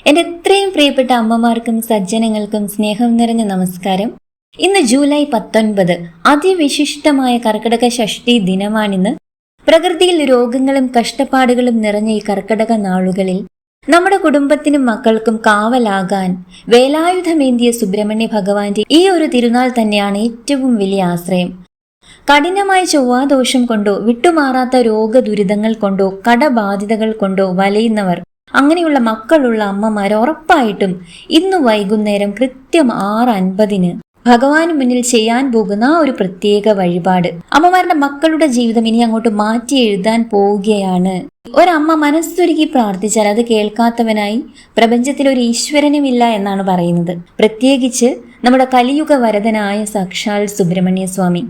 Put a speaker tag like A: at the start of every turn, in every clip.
A: എൻ്റെ എത്രയും പ്രിയപ്പെട്ട അമ്മമാർക്കും സജ്ജനങ്ങൾക്കും സ്നേഹം നിറഞ്ഞ നമസ്കാരം. ഇന്ന് ജൂലൈ 19, അതിവിശിഷ്ടമായ കർക്കിടക ഷഷ്ഠി ദിനമാണിന്ന്. പ്രകൃതിയിൽ രോഗങ്ങളും കഷ്ടപ്പാടുകളും നിറഞ്ഞ ഈ കർക്കിടക നാളുകളിൽ നമ്മുടെ കുടുംബത്തിനും മക്കൾക്കും കാവലാകാൻ വേലായുധമേന്തിയ സുബ്രഹ്മണ്യ ഭഗവാന്റെ ഈ ഒരു തിരുനാൾ തന്നെയാണ് ഏറ്റവും വലിയ ആശ്രയം. കഠിനമായ ചൊവ്വാദോഷം കൊണ്ടോ വിട്ടുമാറാത്ത രോഗദുരിതങ്ങൾ കൊണ്ടോ കടബാധിതകൾ കൊണ്ടോ വലയുന്നവർ, അങ്ങനെയുള്ള മക്കളുള്ള അമ്മമാർ ഉറപ്പായിട്ടും ഇന്ന് വൈകുന്നേരം കൃത്യം 6:50 ഭഗവാന് മുന്നിൽ ചെയ്യാൻ പോകുന്ന ഒരു പ്രത്യേക വഴിപാട് അമ്മമാരുടെ മക്കളുടെ ജീവിതം ഇനി അങ്ങോട്ട് മാറ്റി എഴുതാൻ പോവുകയാണ്. ഒരമ്മ മനസ്സൊരുക്കി പ്രാർത്ഥിച്ചാൽ അത് കേൾക്കാത്തവനായി പ്രപഞ്ചത്തിൽ ഒരു ഈശ്വരനുമില്ല എന്നാണ് പറയുന്നത്. പ്രത്യേകിച്ച് നമ്മുടെ കലിയുഗ വരദനായ സാക്ഷാൽ സുബ്രഹ്മണ്യ സ്വാമി.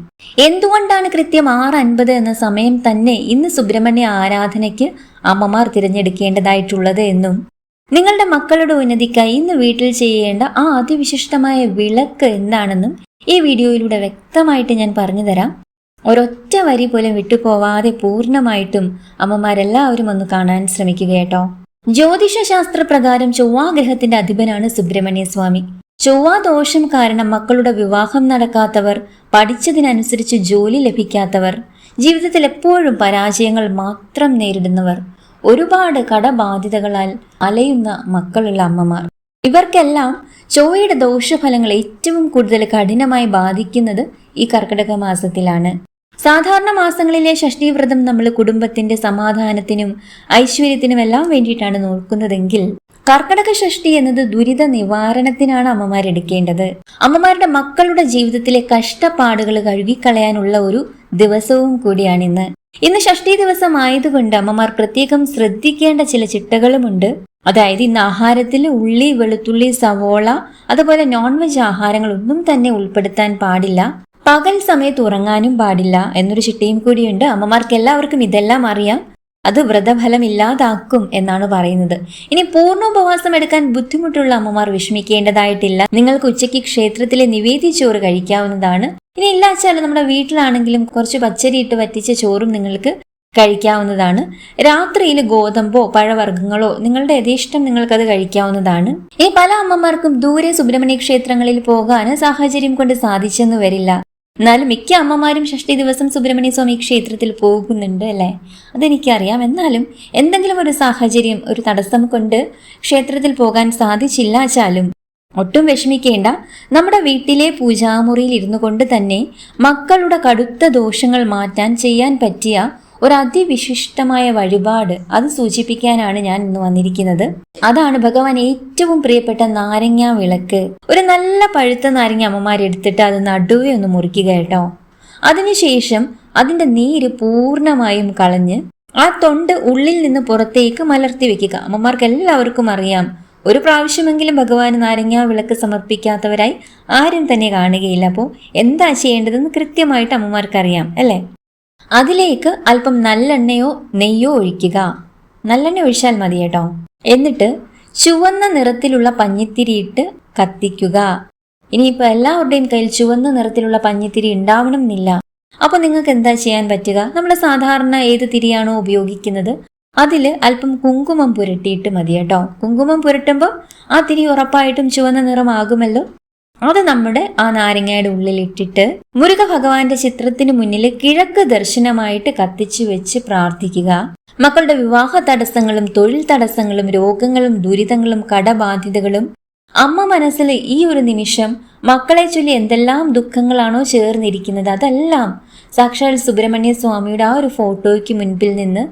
A: എന്തുകൊണ്ടാണ് കൃത്യം 6:50 എന്ന സമയം തന്നെ ഇന്ന് സുബ്രഹ്മണ്യ ആരാധനയ്ക്ക് അമ്മമാർ തിരഞ്ഞെടുക്കേണ്ടതായിട്ടുള്ളത് എന്നും നിങ്ങളുടെ മക്കളുടെ ഉന്നതിക്കായി ഇന്ന് വീട്ടിൽ ചെയ്യേണ്ട ആ അതിവിശിഷ്ടമായ വിളക്ക് എന്താണെന്നും ഈ വീഡിയോയിലൂടെ വ്യക്തമായിട്ട് ഞാൻ പറഞ്ഞു തരാം. ഒരൊറ്റ വരി പോലും വിട്ടുപോവാതെ പൂർണ്ണമായിട്ടും അമ്മമാരെല്ലാവരും ഒന്ന് കാണാൻ ശ്രമിക്കുക കേട്ടോ. ജ്യോതിഷ ശാസ്ത്ര പ്രകാരം ചൊവ്വാഗ്രഹത്തിന്റെ അധിപനാണ് സുബ്രഹ്മണ്യ സ്വാമി. ചൊവ്വാദോഷം കാരണം മക്കളുടെ വിവാഹം നടക്കാത്തവർ, പഠിച്ചതിനനുസരിച്ച് ജോലി ലഭിക്കാത്തവർ, ജീവിതത്തിൽ എപ്പോഴും പരാജയങ്ങൾ മാത്രം നേരിടുന്നവർ, ഒരുപാട് കടബാധിതകളാൽ അലയുന്ന മക്കളുള്ള അമ്മമാർ, ഇവർക്കെല്ലാം ചൊവ്വയുടെ ദോഷഫലങ്ങൾ ഏറ്റവും കൂടുതൽ കഠിനമായി ബാധിക്കുന്നത് ഈ കർക്കിടക മാസത്തിലാണ്. സാധാരണ മാസങ്ങളിലെ ഷഷ്ഠീവ്രതം നമ്മൾ കുടുംബത്തിന്റെ സമാധാനത്തിനും ഐശ്വര്യത്തിനും എല്ലാം വേണ്ടിയിട്ടാണ് നോക്കുന്നതെങ്കിൽ കർക്കിടക ഷഷ്ഠി എന്നത് ദുരിത നിവാരണത്തിനാണ് അമ്മമാർ എടുക്കേണ്ടത്. അമ്മമാരുടെ മക്കളുടെ ജീവിതത്തിലെ കഷ്ടപ്പാടുകൾ കഴുകിക്കളയാനുള്ള ഒരു ദിവസവും കൂടിയാണിന്ന്. ഇന്ന് ഷഷ്ഠി ദിവസം ആയതുകൊണ്ട് അമ്മമാർ പ്രത്യേകം ശ്രദ്ധിക്കേണ്ട ചില ചിട്ടകളുമുണ്ട്. അതായത് ഇന്ന് ആഹാരത്തിൽ ഉള്ളി, വെളുത്തുള്ളി, സവോള, അതുപോലെ നോൺ വെജ് ആഹാരങ്ങളൊന്നും തന്നെ ഉൾപ്പെടുത്താൻ പാടില്ല. പകൽ സമയത്ത് ഉറങ്ങാനും പാടില്ല എന്നൊരു ചിട്ടയും കൂടിയുണ്ട്. അമ്മമാർക്ക് എല്ലാവർക്കും ഇതെല്ലാം അറിയാം. അത് വ്രതഫലം ഇല്ലാതാക്കും എന്നാണ് പറയുന്നത്. ഇനി പൂർണ്ണോപവാസം എടുക്കാൻ ബുദ്ധിമുട്ടുള്ള അമ്മമാർ വിഷമിക്കേണ്ടതായിട്ടില്ല. നിങ്ങൾക്ക് ഉച്ചയ്ക്ക് ക്ഷേത്രത്തിലെ നിവേദ്യ ചോറ് കഴിക്കാവുന്നതാണ്. ഇനി ഇല്ലാച്ചാൽ നമ്മുടെ വീട്ടിലാണെങ്കിലും കുറച്ച് പച്ചരി ഇട്ട് വറ്റിച്ച ചോറും നിങ്ങൾക്ക് കഴിക്കാവുന്നതാണ്. രാത്രിയിൽ ഗോതമ്പോ പഴവർഗ്ഗങ്ങളോ നിങ്ങളുടെ യഥേഷ്ടം നിങ്ങൾക്കത് കഴിക്കാവുന്നതാണ്. ഈ പല അമ്മമാർക്കും ദൂരെ സുബ്രഹ്മണ്യ ക്ഷേത്രങ്ങളിൽ പോകാൻ സാഹചര്യം കൊണ്ട് സാധിച്ചെന്ന് വരില്ല. എന്നാലും മിക്ക അമ്മമാരും ഷഷ്ഠി ദിവസം സുബ്രഹ്മണ്യ സ്വാമി ക്ഷേത്രത്തിൽ പോകുന്നുണ്ട് അല്ലേ? അതെനിക്കറിയാം. എന്നാലും എന്തെങ്കിലും ഒരു സാഹചര്യം, ഒരു തടസ്സം കൊണ്ട് ക്ഷേത്രത്തിൽ പോകാൻ സാധിച്ചില്ലാച്ചാലും ഒട്ടും വിഷമിക്കേണ്ട. നമ്മുടെ വീട്ടിലെ പൂജാമുറിയിൽ ഇരുന്നു കൊണ്ട് തന്നെ മക്കളുടെ കടുത്ത ദോഷങ്ങൾ മാറ്റാൻ ചെയ്യാൻ പറ്റിയ ഒരു അതിവിശിഷ്ടമായ വഴിപാട്, അത് സൂചിപ്പിക്കാനാണ് ഞാൻ ഇന്ന് വന്നിരിക്കുന്നത്. അതാണ് ഭഗവാൻ ഏറ്റവും പ്രിയപ്പെട്ട നാരങ്ങ വിളക്ക്. ഒരു നല്ല പഴുത്ത നാരങ്ങ അമ്മമാരെടുത്തിട്ട് അത് നടുവേ ഒന്ന് മുറിക്കുക കേട്ടോ. അതിനുശേഷം അതിന്റെ നീര് പൂർണ്ണമായും കളഞ്ഞ് ആ തൊണ്ട് ഉള്ളിൽ നിന്ന് പുറത്തേക്ക് മലർത്തി വെക്കുക. അമ്മമാർക്ക് എല്ലാവർക്കും അറിയാം, ഒരു പ്രാവശ്യമെങ്കിലും ഭഗവാന് നാരങ്ങ വിളക്ക് സമർപ്പിക്കാത്തവരായി ആരും തന്നെ കാണുകയില്ല. അപ്പോൾ എന്താ ചെയ്യേണ്ടതെന്ന് കൃത്യമായിട്ട് അമ്മമാർക്കറിയാം അല്ലേ? അതിലേക്ക് അല്പം നല്ലെണ്ണയോ നെയ്യോ ഒഴിക്കുക. നല്ലെണ്ണ ഒഴിച്ചാൽ മതി കേട്ടോ. എന്നിട്ട് ചുവന്ന നിറത്തിലുള്ള പഞ്ഞിത്തിരിയിട്ട് കത്തിക്കുക. ഇനിയിപ്പോൾ എല്ലാവരുടെയും കയ്യിൽ ചുവന്ന നിറത്തിലുള്ള പഞ്ഞിത്തിരി ഉണ്ടാവണം എന്നില്ല. അപ്പൊ നിങ്ങൾക്ക് എന്താ ചെയ്യാൻ പറ്റുക? നമ്മൾ സാധാരണ ഏത് തിരിയാണോ ഉപയോഗിക്കുന്നത് അതിൽ അല്പം കുങ്കുമം പുരട്ടിയിട്ട് മതി കേട്ടോ. കുങ്കുമം പുരട്ടുമ്പോൾ ആ തിരി ഉറപ്പായിട്ടും ചുവന്ന നിറമാകുമല്ലോ. അത് നമ്മുടെ ആ നാരങ്ങയുടെ ഉള്ളിലിട്ടിട്ട് മുരുക ഭഗവാന്റെ ചിത്രത്തിന് മുന്നിൽ കിഴക്ക് ദർശനമായിട്ട് കത്തിച്ചു വെച്ച് പ്രാർത്ഥിക്കുക. മക്കളുടെ വിവാഹ തടസ്സങ്ങളും തൊഴിൽ തടസ്സങ്ങളും രോഗങ്ങളും ദുരിതങ്ങളും കടബാധിതകളും അമ്മ മനസ്സിൽ ഈ ഒരു നിമിഷം മക്കളെ ചൊല്ലി എന്തെല്ലാം ദുഃഖങ്ങളാണോ ചേർന്നിരിക്കുന്നത് അതെല്ലാം സാക്ഷാൽ സുബ്രഹ്മണ്യ സ്വാമിയുടെ ആ ഒരു ഫോട്ടോയ്ക്ക് മുൻപിൽ നിന്ന്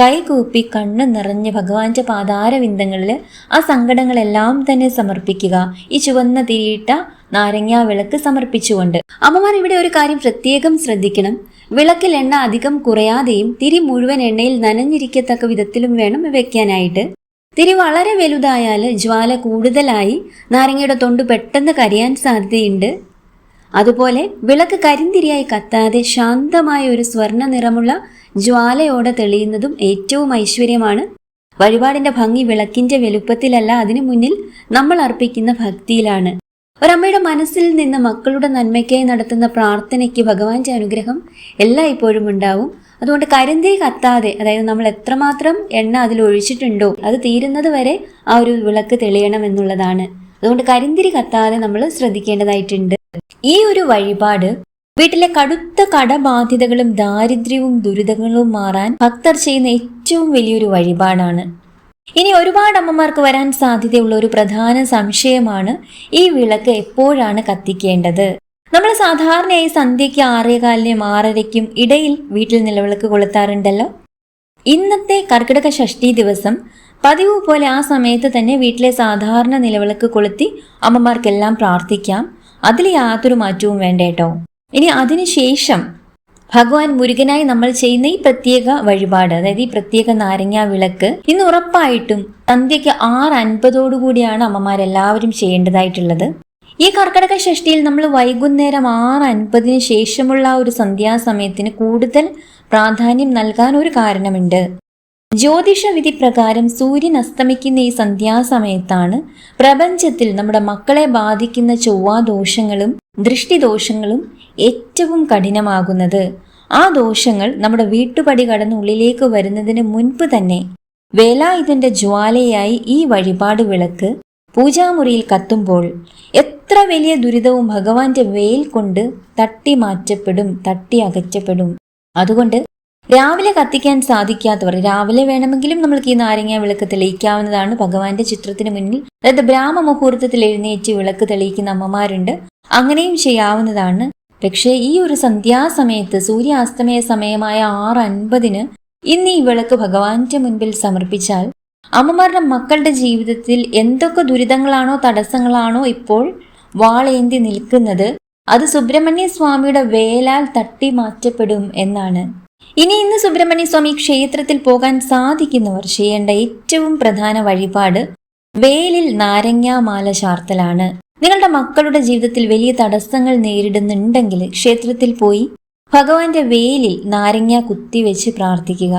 A: കൈകൂപ്പി കണ്ണ് നിറഞ്ഞ് ഭഗവാന്റെ പാതാരവിന്ദങ്ങളിൽ ആ സങ്കടങ്ങളെല്ലാം തന്നെ സമർപ്പിക്കുക. ഈ ചുവന്ന തിരിയിട്ട നാരങ്ങ വിളക്ക് സമർപ്പിച്ചുകൊണ്ട്. അമ്മമാർ ഇവിടെ ഒരു കാര്യം പ്രത്യേകം ശ്രദ്ധിക്കണം. വിളക്കിൽ എണ്ണ അധികം കുറയാതെയും തിരി മുഴുവൻ എണ്ണയിൽ നനഞ്ഞിരിക്കത്തക്ക വിധത്തിലും വേണം വെക്കാനായിട്ട്. തിരി വളരെ വലുതായാൽ ജ്വാല കൂടുതലായി നാരങ്ങയുടെ തൊണ്ട് പെട്ടെന്ന് കരിയാൻ സാധ്യതയുണ്ട്. അതുപോലെ വിളക്ക് കരിന്തിരിയായി കത്താതെ ശാന്തമായ ഒരു സ്വർണ്ണ നിറമുള്ള ജ്വാലയോടെ തെളിയുന്നതും ഏറ്റവും ഐശ്വര്യമാണ്. വഴിപാടിന്റെ ഭംഗി വിളക്കിന്റെ വലുപ്പത്തിലല്ല, അതിനു മുന്നിൽ നമ്മൾ അർപ്പിക്കുന്ന ഭക്തിയിലാണ്. ഒരമ്മയുടെ മനസ്സിൽ നിന്ന് മക്കളുടെ നന്മയ്ക്കായി നടത്തുന്ന പ്രാർത്ഥനയ്ക്ക് ഭഗവാന്റെ അനുഗ്രഹം എല്ലായ്പ്പോഴും ഉണ്ടാവും. അതുകൊണ്ട് കരിന്തിരി കത്താതെ, അതായത് നമ്മൾ എത്രമാത്രം എണ്ണ അതിൽ ഒഴിച്ചിട്ടുണ്ടോ അത് തീരുന്നത് വരെ ആ ഒരു വിളക്ക് തെളിയണം എന്നുള്ളതാണ്. അതുകൊണ്ട് കരിന്തിരി കത്താതെ നമ്മൾ ശ്രദ്ധിക്കേണ്ടതായിട്ടുണ്ട്. ഈ ഒരു വഴിപാട് വീട്ടിലെ കടുത്ത കടബാധ്യതകളും ദാരിദ്ര്യവും ദുരിതങ്ങളും മാറാൻ ഭക്തർ ചെയ്യുന്ന ഏറ്റവും വലിയൊരു വഴിപാടാണ്. ഇനി ഒരുപാട് അമ്മമാർക്ക് വരാൻ സാധ്യതയുള്ള ഒരു പ്രധാന സംശയമാണ് ഈ വിളക്ക് എപ്പോഴാണ് കത്തിക്കേണ്ടത്. നമ്മൾ സാധാരണയായി സന്ധ്യയ്ക്ക് 6:15-നും 6:30-ക്കും ഇടയിൽ വീട്ടിൽ നിലവിളക്ക് കൊളുത്താറുണ്ടല്ലോ. ഇന്നത്തെ കർക്കിടക ഷഷ്ഠി ദിവസം പതിവ് പോലെ ആ സമയത്ത് തന്നെ വീട്ടിലെ സാധാരണ നിലവിളക്ക് കൊളുത്തി അമ്മമാർക്കെല്ലാം പ്രാർത്ഥിക്കാം. അതിൽ യാതൊരു മാറ്റവും വേണ്ട കേട്ടോ. ഇനി അതിനുശേഷം ഭഗവാൻ മുരുകനായി നമ്മൾ ചെയ്യുന്ന ഈ പ്രത്യേക വഴിപാട്, അതായത് ഈ പ്രത്യേക നാരങ്ങ വിളക്ക് ഇന്ന് ഉറപ്പായിട്ടും സന്ധ്യയ്ക്ക് 6:50 അമ്മമാരെല്ലാവരും ചെയ്യേണ്ടതായിട്ടുള്ളത്. ഈ കർക്കിടക ഷഷ്ടിയിൽ നമ്മൾ വൈകുന്നേരം 6:50 ശേഷമുള്ള ഒരു സന്ധ്യാസമയത്തിന് കൂടുതൽ പ്രാധാന്യം നൽകാൻ ഒരു കാരണമുണ്ട്. ജ്യോതിഷ വിധി പ്രകാരം സൂര്യൻ അസ്തമിക്കുന്ന ഈ സന്ധ്യാസമയത്താണ് പ്രപഞ്ചത്തിൽ നമ്മുടെ മക്കളെ ബാധിക്കുന്ന ചൊവ്വാദോഷങ്ങളും ദൃഷ്ടിദോഷങ്ങളും ഏറ്റവും കഠിനമാകുന്നത്. ആ ദോഷങ്ങൾ നമ്മുടെ വീട്ടുപടി കടന്ന് ഉള്ളിലേക്ക് വരുന്നതിന് മുൻപ് തന്നെ വേലായുധന്റെ ജ്വാലയായി ഈ വഴിപാട് വിളക്ക് പൂജാമുറിയിൽ കത്തുമ്പോൾ എത്ര വലിയ ദുരിതവും ഭഗവാന്റെ വേൽ കൊണ്ട് തട്ടി മാറ്റപ്പെടും, തട്ടി അകറ്റപ്പെടും. അതുകൊണ്ട് രാവിലെ കത്തിക്കാൻ സാധിക്കാത്തവർ രാവിലെ വേണമെങ്കിലും നമ്മൾക്ക് ഈ നാരങ്ങ വിളക്ക് തെളിയിക്കാവുന്നതാണ്. ഭഗവാന്റെ ചിത്രത്തിന് മുന്നിൽ, അതായത് ബ്രാഹ്മ മുഹൂർത്തത്തിൽ എഴുന്നേറ്റ് വിളക്ക് തെളിയിക്കുന്ന അമ്മമാരുണ്ട്, അങ്ങനെയും ചെയ്യാവുന്നതാണ്. പക്ഷേ ഈ ഒരു സന്ധ്യാസമയത്ത് സൂര്യാസ്തമയ സമയമായ 6:50 ഇന്ന് ഈ വിളക്ക് ഭഗവാന്റെ മുൻപിൽ സമർപ്പിച്ചാൽ അമ്മമാരുടെ മക്കളുടെ ജീവിതത്തിൽ എന്തൊക്കെ ദുരിതങ്ങളാണോ തടസ്സങ്ങളാണോ ഇപ്പോൾ വാളേന്തി നിൽക്കുന്നത് അത് സുബ്രഹ്മണ്യ സ്വാമിയുടെ വേലാൽ തട്ടി മാറ്റപ്പെടും എന്നാണ്. ഇന്ന് സുബ്രഹ്മണ്യ സ്വാമി ക്ഷേത്രത്തിൽ പോകാൻ സാധിക്കുന്നവർ ചെയ്യേണ്ട ഏറ്റവും പ്രധാന വഴിപാട് വേലിൽ നാരങ്ങാമാല ചാർത്തലാണ്. നിങ്ങളുടെ മക്കളുടെ ജീവിതത്തിൽ വലിയ തടസ്സങ്ങൾ നേരിടുന്നുണ്ടെങ്കിൽ ക്ഷേത്രത്തിൽ പോയി ഭഗവാന്റെ വേലിൽ നാരങ്ങ കുത്തിവെച്ച് പ്രാർത്ഥിക്കുക.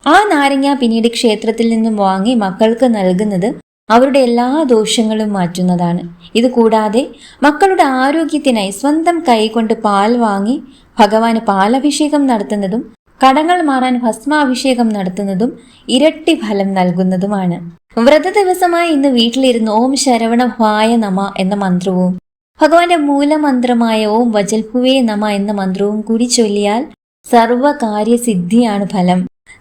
A: ആ നാരങ്ങ പിന്നീട് ക്ഷേത്രത്തിൽ നിന്നും വാങ്ങി മക്കൾക്ക് നൽകുന്നത് അവരുടെ എല്ലാ ദോഷങ്ങളും മാറ്റുന്നതാണ്. ഇത് കൂടാതെ മക്കളുടെ ആരോഗ്യത്തിനായി സ്വന്തം കൈകൊണ്ട് പാൽ വാങ്ങി ഭഗവാന് പാലഭിഷേകം നടത്തുന്നതും കടങ്ങൾ മാറാൻ ഭസ്മാഭിഷേകം നടത്തുന്നതും ഇരട്ടി ഫലം നൽകുന്നതുമാണ്. വ്രത ദിവസമായി ഇന്ന് വീട്ടിലിരുന്ന് ഓം ശരവണഭവായ നമ എന്ന മന്ത്രവും ഭഗവാന്റെ മൂലമന്ത്രമായ ഓം വജൽഭുവേ നമ എന്ന മന്ത്രവും കൂടി ചൊല്ലിയാൽ സർവകാര്യസിദ്ധിയാണ് ഫലം.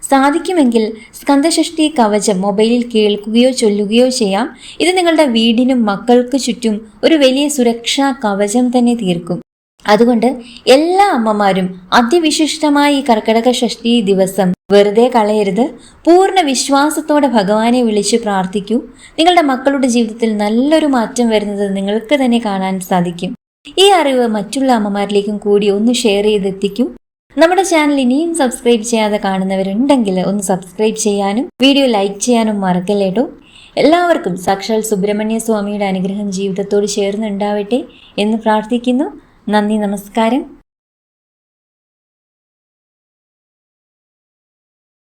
A: സാധിക്കുമെങ്കിൽ സ്കന്ദഷഷ്ടി കവചം മൊബൈലിൽ കേൾക്കുകയോ ചൊല്ലുകയോ ചെയ്യാം. ഇത് നിങ്ങളുടെ വീടിനും മക്കൾക്ക് ചുറ്റും ഒരു വലിയ സുരക്ഷാ കവചം തന്നെ തീർക്കും. അതുകൊണ്ട് എല്ലാ അമ്മമാരും അതിവിശിഷ്ടമായ ഈ കർക്കിടക ഷഷ്ടി ദിവസം വെറുതെ കളയരുത്. പൂർണ്ണ വിശ്വാസത്തോടെ ഭഗവാനെ വിളിച്ച് പ്രാർത്ഥിക്കൂ. നിങ്ങളുടെ മക്കളുടെ ജീവിതത്തിൽ നല്ലൊരു മാറ്റം വരുന്നത് നിങ്ങൾക്ക് തന്നെ കാണാൻ സാധിക്കും. ഈ അറിവ് മറ്റുള്ള അമ്മമാരിലേക്കും കൂടി ഒന്ന് ഷെയർ ചെയ്തെത്തിക്കൂ. നമ്മുടെ ചാനൽ ഇനിയും സബ്സ്ക്രൈബ് ചെയ്യാതെ കാണുന്നവരുണ്ടെങ്കിൽ ഒന്ന് സബ്സ്ക്രൈബ് ചെയ്യാനും വീഡിയോ ലൈക്ക് ചെയ്യാനും മറക്കല്ലേട്ടോ. എല്ലാവർക്കും സാക്ഷാൽ സുബ്രഹ്മണ്യ സ്വാമിയുടെ അനുഗ്രഹം ജീവിതത്തോട് ചേർന്നുണ്ടാവട്ടെ എന്ന് പ്രാർത്ഥിക്കുന്നു. നന്ദി, നമസ്കാരം.